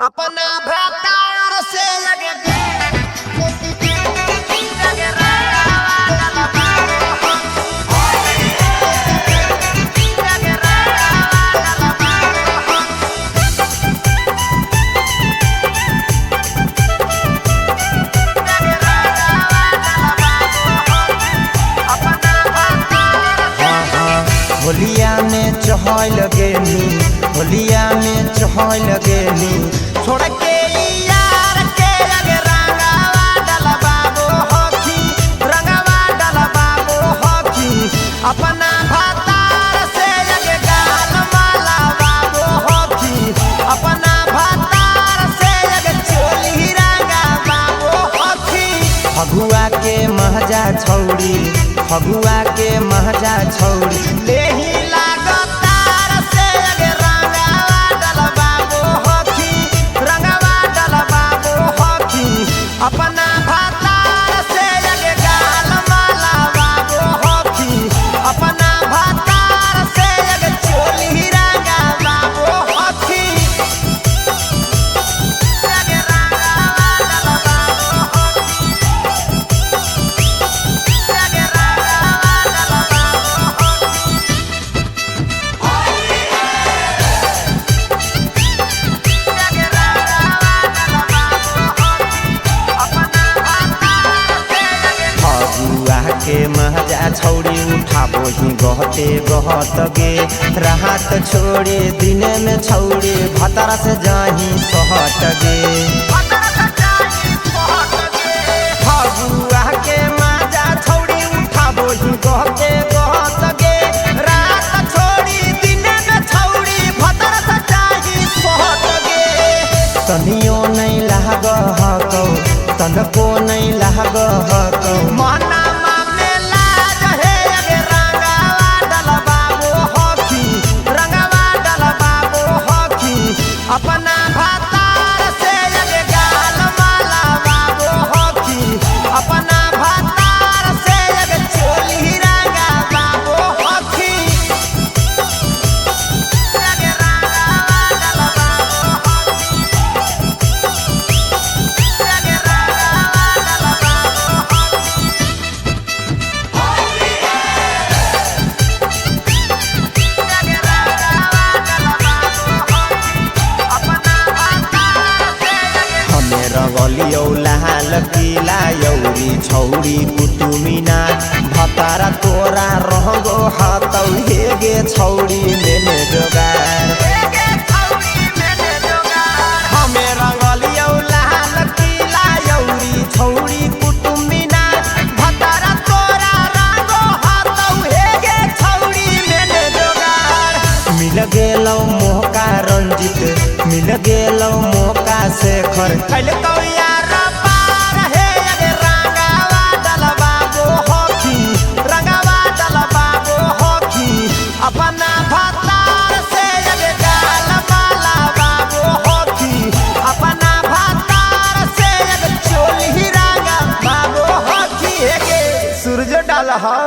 अपना भतार से लगे होलिया में चहल लगेनी, होलिया में चहल लगेनी, छोड़ के यार के लगे रंगावा डलबाबो होखी, रंगावा डलबाबो होखी। अपना भतार से लगे गाल माला बाबो होखी, अपना भतार से लगे चोली रंगा बाबो होखी। फगुआ के महजा छौड़ी, फगुआ के महजा छौड़ी, लेही लागतार से लगे रंगावा डलबाबो होखी, रंगावा डलबाबो होखी। अपना भतार से लगे गाल माला बाबो होखी, अपना भतार से लगे चोली रंगा बाबो होखी। लगे रंगावा डलबाबो होखी, लगे रंगावा डलबाबो होखी। फगुआ के महजा छौड़ी उठाबो ही गहते गहत गे, राहत छोड़े दिन में छौड़ी भतरा से जाही सहट गे। फगुआ के महजा छौड़ी उठाबो ही गहते गहत गे, रात छोड़ी दिन में छौड़ी भतर से जाही सहट गे। तनियो नहीं लाग हकौ, तनको नहीं लाग हकौ, मना में लाज हे अगे रंगावा डलबाबो होखी, रंगावा डलबाबो होखी। अपना भतार से अगे गाल माला बाबो होखी, अपना भतार से अगे चोली रंगा बाबो होखी। अगे रंगावा डलबाबो होखी, अगे रंगावा डलबाबो होखी। हमें रगलियौ लाल किला यौरी छौरी कुटुमिना, भतारा तोरा रहगो हातौ हेगे छौरी मेने जोगार। हमें रंगलियौ लाल किला यौरी छौरी कुटुमिना, भतारा तोरा रंगो हातौ हेगे छौरी मेने जोगार। मिल गेलौ मोहका रंजित, मिल गेलौ मोहका शेखर, कैले तो यार पार हे अगे रंगावा डलबाबो होखी, रंगावा डलबाबो होखी। अपना भतार से अगे गाल माला बाबो होखी, अपना भतार से अगे चोली रंगा बाबो होखी। हेगे सूरज डाल हौ।